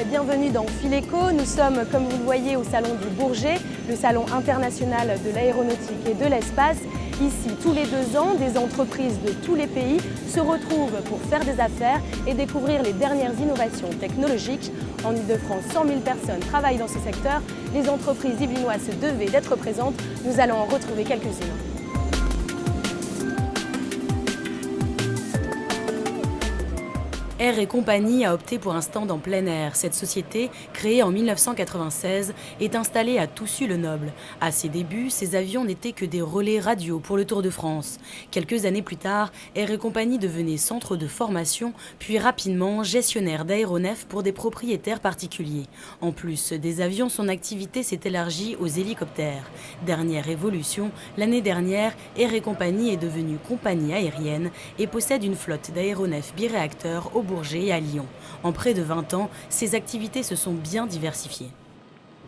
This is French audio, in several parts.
bienvenue dans Fileco. Nous sommes, comme vous le voyez, au salon du Bourget, le salon international de l'aéronautique et de l'espace. Ici, tous les 2 ans, des entreprises de tous les pays se retrouvent pour faire des affaires et découvrir les dernières innovations technologiques. En Ile-de-France, 100 000 personnes travaillent dans ce secteur. Les entreprises yvelinoises se devaient d'être présentes. Nous allons en retrouver quelques-unes. Air et Compagnie a opté pour un stand en plein air. Cette société, créée en 1996, est installée à Toussus-le-Noble. À ses débuts, ces avions n'étaient que des relais radio pour le Tour de France. Quelques années plus tard, Air et Compagnie devenait centre de formation, puis rapidement gestionnaire d'aéronefs pour des propriétaires particuliers. En plus des avions, son activité s'est élargie aux hélicoptères. Dernière évolution, l'année dernière, Air et Compagnie est devenue compagnie aérienne et possède une flotte d'aéronefs biréacteurs au Bourget et à Lyon. En près de 20 ans, ses activités se sont bien diversifiées.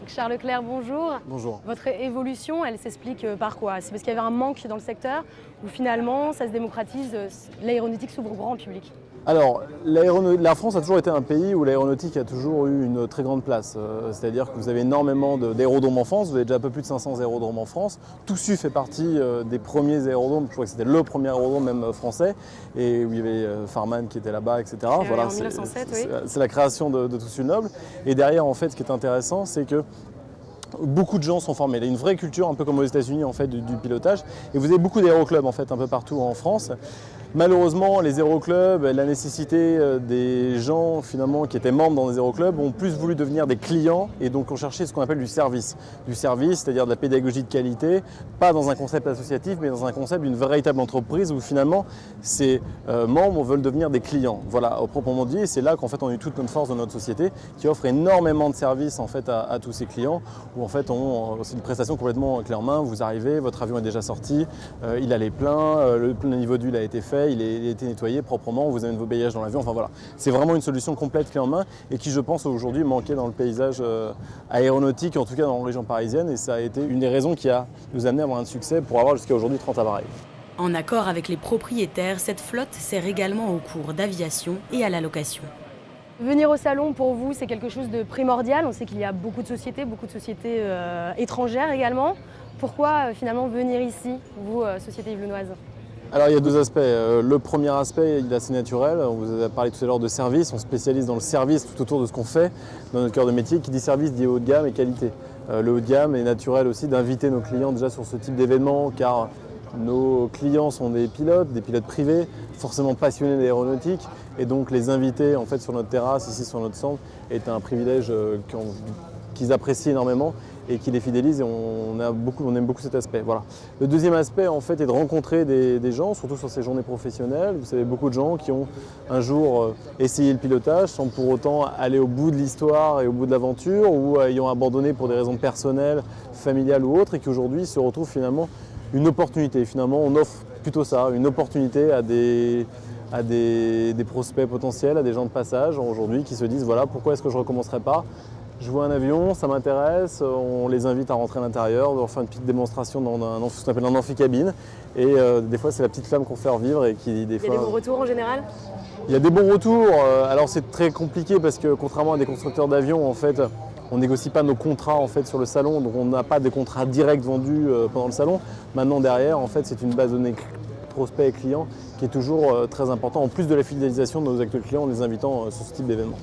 Charles Leclerc, bonjour. Bonjour. Votre évolution, elle s'explique par quoi? C'est parce qu'il y avait un manque dans le secteur ou finalement ça se démocratise, l'aéronautique s'ouvre au grand public? Alors, la France a toujours été un pays où l'aéronautique a toujours eu une très grande place. C'est-à-dire que vous avez énormément d'aérodromes en France, vous avez déjà un peu plus de 500 aérodromes en France. Toussus fait partie des premiers aérodromes, je crois que c'était le premier aérodrome même français, et où il y avait Farman qui était là-bas, etc. Voilà, en 1907, oui. C'est la création de Toussus-le-Noble. Et derrière, en fait, ce qui est intéressant, c'est que beaucoup de gens sont formés. Il y a une vraie culture, un peu comme aux États-Unis en fait, du pilotage. Et vous avez beaucoup d'aéroclubs en fait, un peu partout en France. Malheureusement, les aéroclubs, la nécessité des gens finalement qui étaient membres dans des aéroclubs ont plus voulu devenir des clients et donc ont cherché ce qu'on appelle du service. Du service, c'est-à-dire de la pédagogie de qualité, pas dans un concept associatif, mais dans un concept d'une véritable entreprise où finalement ces membres veulent devenir des clients. Voilà, au proprement dit, et c'est là qu'en fait on a eu toute notre force de notre société qui offre énormément de services en fait à tous ces clients où en fait c'est une prestation complètement clé en main. Vous arrivez, votre avion est déjà sorti, il a les pleins, le niveau d'huile a été fait. Il a été nettoyé proprement, vous amènez vos bagages dans l'avion, enfin voilà. C'est vraiment une solution complète clé en main et qui je pense aujourd'hui manquait dans le paysage aéronautique, en tout cas dans la région parisienne, et ça a été une des raisons qui a nous amené à avoir un succès pour avoir jusqu'à aujourd'hui 30 appareils. En accord avec les propriétaires, cette flotte sert également aux cours d'aviation et à la location. Venir au salon pour vous, c'est quelque chose de primordial. On sait qu'il y a beaucoup de sociétés étrangères également. Pourquoi finalement venir ici, vous, société yvelinoise? Alors il y a 2 aspects. Le premier aspect, il est assez naturel. On vous a parlé tout à l'heure de service. On spécialise dans le service tout autour de ce qu'on fait dans notre cœur de métier. Qui dit service dit haut de gamme et qualité. Le haut de gamme est naturel aussi d'inviter nos clients déjà sur ce type d'événement car nos clients sont des pilotes privés, forcément passionnés d'aéronautique. Et donc les inviter en fait, sur notre terrasse, ici sur notre centre, est un privilège qu'ils apprécient énormément et qui les fidélise et on aime beaucoup cet aspect. Voilà. Le deuxième aspect en fait est de rencontrer des gens, surtout sur ces journées professionnelles. Vous savez, beaucoup de gens qui ont un jour essayé le pilotage sans pour autant aller au bout de l'histoire et au bout de l'aventure ou ayant abandonné pour des raisons personnelles, familiales ou autres et qui aujourd'hui se retrouvent finalement une opportunité. Finalement, on offre plutôt ça, une opportunité à des prospects potentiels, à des gens de passage aujourd'hui qui se disent voilà, pourquoi est-ce que je ne recommencerai pas? Je vois un avion, ça m'intéresse, on les invite à rentrer à l'intérieur, on leur fait une petite démonstration dans ce qu'on appelle un amphicabine. Et des fois, c'est la petite flamme qu'on fait revivre et qui des fois... Il y a des bons retours en général? Il y a des bons retours. Alors c'est très compliqué parce que contrairement à des constructeurs d'avions, en fait, on ne négocie pas nos contrats en fait, sur le salon, donc on n'a pas de contrats directs vendus pendant le salon. Maintenant, derrière, en fait, c'est une base de données prospects et clients qui est toujours très important, en plus de la fidélisation de nos actuels clients en les invitant sur ce type d'événement.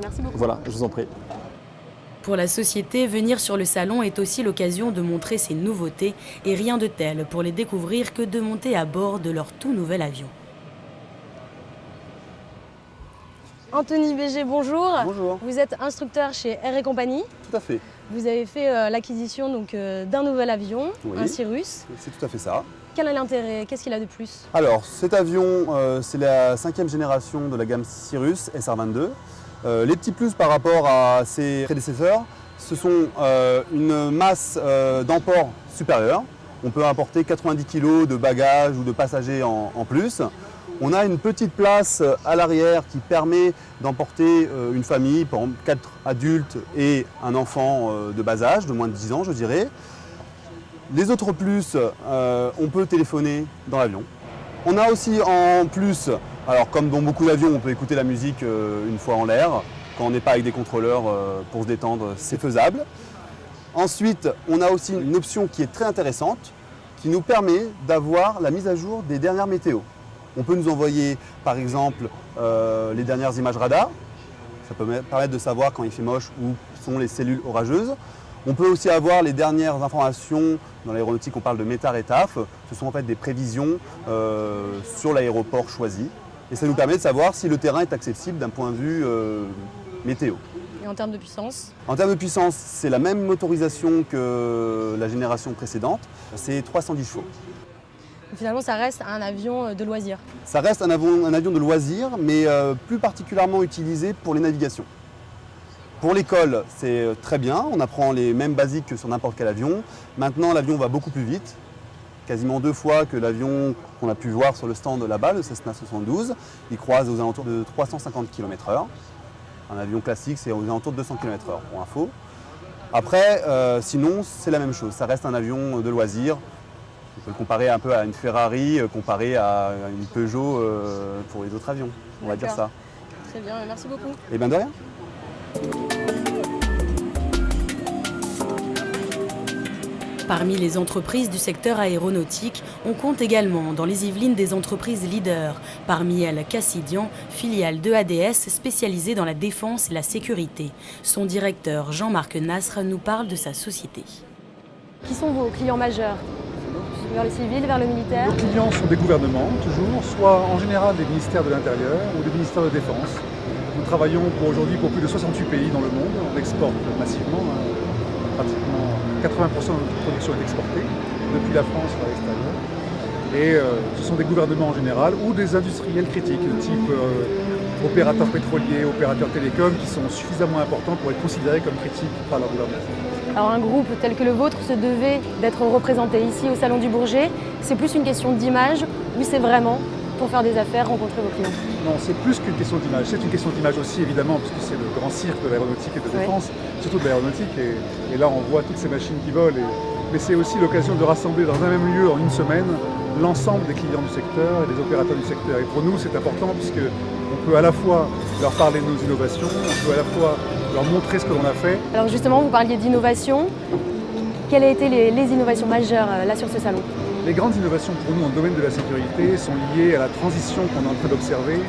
Merci beaucoup. Voilà, je vous en prie. Pour la société, venir sur le salon est aussi l'occasion de montrer ses nouveautés et rien de tel pour les découvrir que de monter à bord de leur tout nouvel avion. Anthony Béger, bonjour. Bonjour. Vous êtes instructeur chez Air et Compagnie. Tout à fait. Vous avez fait l'acquisition d'un nouvel avion, Oui. un Cirrus. C'est tout à fait ça. Quel est l'intérêt? Qu'est-ce qu'il a de plus? Alors, cet avion, c'est la 5e génération de la gamme Cirrus SR22. Les petits plus par rapport à ses prédécesseurs, ce sont une masse d'emport supérieure. On peut apporter 90 kg de bagages ou de passagers en plus. On a une petite place à l'arrière qui permet d'emporter une famille, par exemple 4 adultes et un enfant de bas âge, de moins de 10 ans je dirais. Les autres plus, on peut téléphoner dans l'avion. On a aussi en plus, alors comme dans beaucoup d'avions, on peut écouter la musique une fois en l'air, quand on n'est pas avec des contrôleurs pour se détendre, c'est faisable. Ensuite, on a aussi une option qui est très intéressante, qui nous permet d'avoir la mise à jour des dernières météos. On peut nous envoyer par exemple les dernières images radar. Ça peut permettre de savoir quand il fait moche où sont les cellules orageuses. On peut aussi avoir les dernières informations, dans l'aéronautique on parle de METAR et TAF, ce sont en fait des prévisions sur l'aéroport choisi. Et ça nous permet de savoir si le terrain est accessible d'un point de vue météo. Et en termes de puissance? En termes de puissance, c'est la même motorisation que la génération précédente, c'est 310 chevaux. Finalement, ça reste un avion de loisir. Ça reste un avion de loisir, mais plus particulièrement utilisé pour les navigations. Pour l'école, c'est très bien, on apprend les mêmes basiques que sur n'importe quel avion. Maintenant, l'avion va beaucoup plus vite, quasiment 2 fois que l'avion qu'on a pu voir sur le stand là-bas, le Cessna 72. Il croise aux alentours de 350 km/h. Un avion classique, c'est aux alentours de 200 km/h, pour info. Après, sinon, c'est la même chose, ça reste un avion de loisir. On peut le comparer un peu à une Ferrari, comparé à une Peugeot pour les autres avions, on va dire ça. Très bien, merci beaucoup. Et bien de rien. Parmi les entreprises du secteur aéronautique, on compte également dans les Yvelines des entreprises leaders, parmi elles Cassidian, filiale de ADS spécialisée dans la défense et la sécurité. Son directeur Jean-Marc Nasr nous parle de sa société. Qui sont vos clients majeurs? Vers le civil, vers le militaire? Nos clients sont des gouvernements, toujours, soit en général des ministères de l'Intérieur ou des ministères de Défense. Nous travaillons aujourd'hui pour plus de 68 pays dans le monde. On exporte massivement, pratiquement 80% de notre production est exportée, depuis la France vers l'extérieur. Et ce sont des gouvernements en général ou des industriels critiques, type opérateurs pétroliers, opérateurs télécoms, qui sont suffisamment importants pour être considérés comme critiques par leur gouvernement. Alors un groupe tel que le vôtre se devait d'être représenté ici au Salon du Bourget. C'est plus une question d'image ou c'est vraiment pour faire des affaires, rencontrer vos clients? Non, c'est plus qu'une question d'image. C'est une question d'image aussi, évidemment, puisque c'est le grand cirque de l'aéronautique et de défense, surtout de l'aéronautique. Et là, on voit toutes ces machines qui volent. Mais c'est aussi l'occasion de rassembler dans un même lieu, en une semaine, l'ensemble des clients du secteur et des opérateurs du secteur. Et pour nous, c'est important, puisqu'on peut à la fois leur parler de nos innovations, on peut à la fois leur montrer ce que l'on a fait. Alors justement, vous parliez d'innovation. Quelles ont été les innovations majeures là sur ce salon? Les grandes innovations pour nous dans le domaine de la sécurité sont liées à la transition qu'on est en train d'observer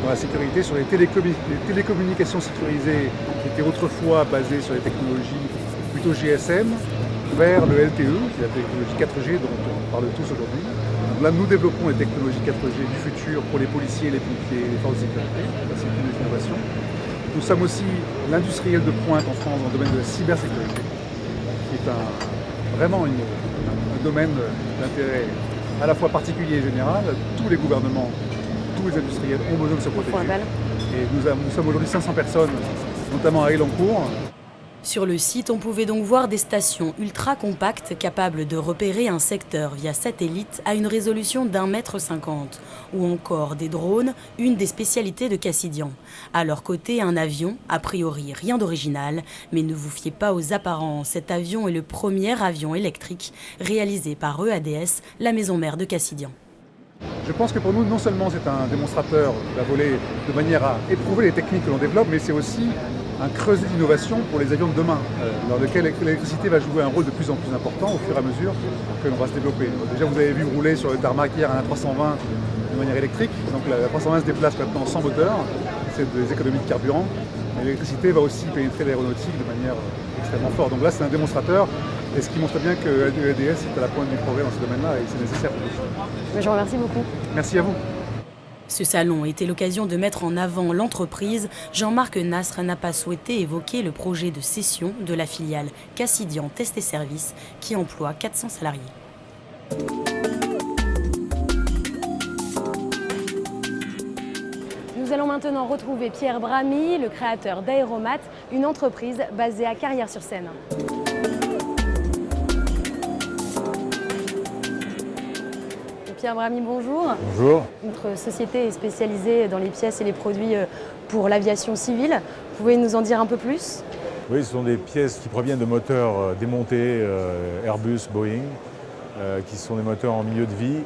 dans la sécurité sur les télécommunications sécurisées qui étaient autrefois basées sur les technologies plutôt GSM vers le LTE, qui est la technologie 4G dont on parle tous aujourd'hui. Là, nous développons les technologies 4G du futur pour les policiers, les pompiers, les forces de sécurité. C'est une innovation. Nous sommes aussi l'industriel de pointe en France dans le domaine de la cybersécurité, qui est vraiment un domaine d'intérêt à la fois particulier et général. Tous les gouvernements, tous les industriels ont besoin de se protéger. Et nous sommes aujourd'hui 500 personnes, notamment à Elancourt. Sur le site, on pouvait donc voir des stations ultra compactes capables de repérer un secteur via satellite à une résolution d'1,50 m, ou encore des drones, une des spécialités de Cassidian. À leur côté, un avion, a priori rien d'original, mais ne vous fiez pas aux apparences. Cet avion est le premier avion électrique réalisé par EADS, la maison mère de Cassidian. Je pense que pour nous, non seulement c'est un démonstrateur de la volée de manière à éprouver les techniques que l'on développe, mais c'est aussi un creuset d'innovation pour les avions de demain, dans lequel l'électricité va jouer un rôle de plus en plus important au fur et à mesure que l'on va se développer. Déjà, vous avez vu rouler sur le tarmac hier un A320 de manière électrique. Donc la 320 se déplace maintenant sans moteur, c'est des économies de carburant. Et l'électricité va aussi pénétrer l'aéronautique de manière extrêmement forte. Donc là, c'est un démonstrateur, et ce qui montre bien que EADS est à la pointe du progrès dans ce domaine-là, et c'est nécessaire pour nous. Je vous remercie beaucoup. Merci à vous. Ce salon était l'occasion de mettre en avant l'entreprise. Jean-Marc Nasr n'a pas souhaité évoquer le projet de cession de la filiale Cassidian Test et Services qui emploie 400 salariés. Nous allons maintenant retrouver Pierre Bramy, le créateur d'Aéromat, une entreprise basée à Carrières-sur-Seine. Pierre Bramy, bonjour. Bonjour. Notre société est spécialisée dans les pièces et les produits pour l'aviation civile. Vous pouvez nous en dire un peu plus? Oui, ce sont des pièces qui proviennent de moteurs démontés Airbus, Boeing, qui sont des moteurs en milieu de vie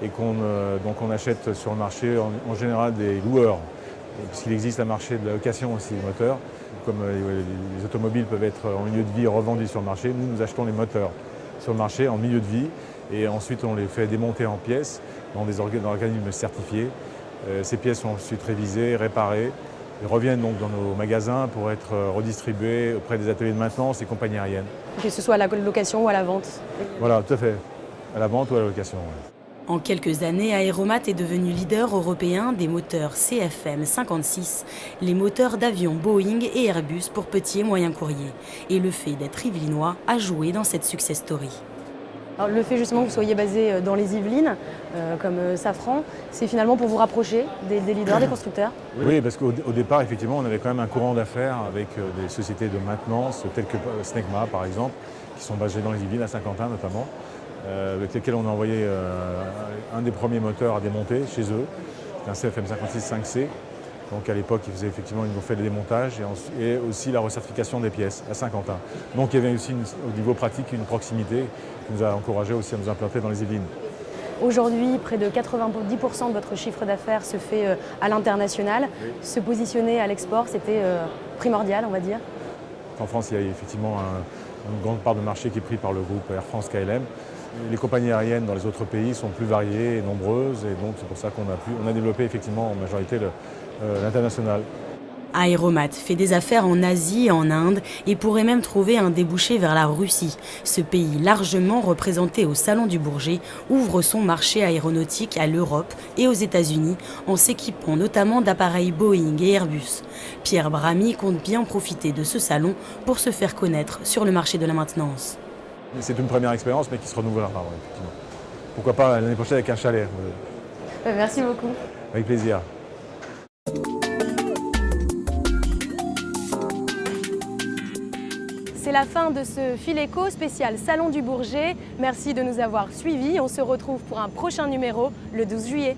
et qu'on achète sur le marché en général des loueurs puisqu'il existe un marché de la location aussi des moteurs. Comme les automobiles peuvent être en milieu de vie revendus sur le marché, nous achetons les moteurs sur le marché en milieu de vie et ensuite on les fait démonter en pièces dans des organismes certifiés. Ces pièces sont ensuite révisées, réparées et reviennent donc dans nos magasins pour être redistribuées auprès des ateliers de maintenance et compagnies aériennes. Que ce soit à la location ou à la vente. Voilà, tout à fait. À la vente ou à la location. Ouais. En quelques années, Aéromat est devenu leader européen des moteurs CFM56, les moteurs d'avions Boeing et Airbus pour petits et moyens courriers. Et le fait d'être yvelinois a joué dans cette success story. Alors, le fait justement que vous soyez basé dans les Yvelines, comme Safran, c'est finalement pour vous rapprocher des leaders, des constructeurs? Oui, parce qu'au départ, effectivement, on avait quand même un courant d'affaires avec des sociétés de maintenance, telles que Snecma par exemple, qui sont basées dans les Yvelines, à Saint-Quentin notamment, avec lesquels on a envoyé un des premiers moteurs à démonter chez eux, un CFM56 5C. Donc à l'époque, ils nous ont fait le démontage et aussi la recertification des pièces à Saint-Quentin. Donc il y avait aussi au niveau pratique une proximité qui nous a encouragé aussi à nous implanter dans les Yvelines. Aujourd'hui, près de 90% de votre chiffre d'affaires se fait à l'international. Oui. Se positionner à l'export, c'était primordial, on va dire. En France, il y a effectivement une grande part de marché qui est pris par le groupe Air France KLM. Les compagnies aériennes dans les autres pays sont plus variées et nombreuses, et donc c'est pour ça qu'on a développé effectivement en majorité l'international. Aéromat fait des affaires en Asie et en Inde et pourrait même trouver un débouché vers la Russie. Ce pays, largement représenté au Salon du Bourget, ouvre son marché aéronautique à l'Europe et aux États-Unis en s'équipant notamment d'appareils Boeing et Airbus. Pierre Bramy compte bien profiter de ce salon pour se faire connaître sur le marché de la maintenance. C'est une première expérience, mais qui se renouvellera, effectivement. Pourquoi pas l'année prochaine avec un chalet. Merci beaucoup. Avec plaisir. C'est la fin de ce Fil Éco spécial Salon du Bourget. Merci de nous avoir suivis. On se retrouve pour un prochain numéro le 12 juillet.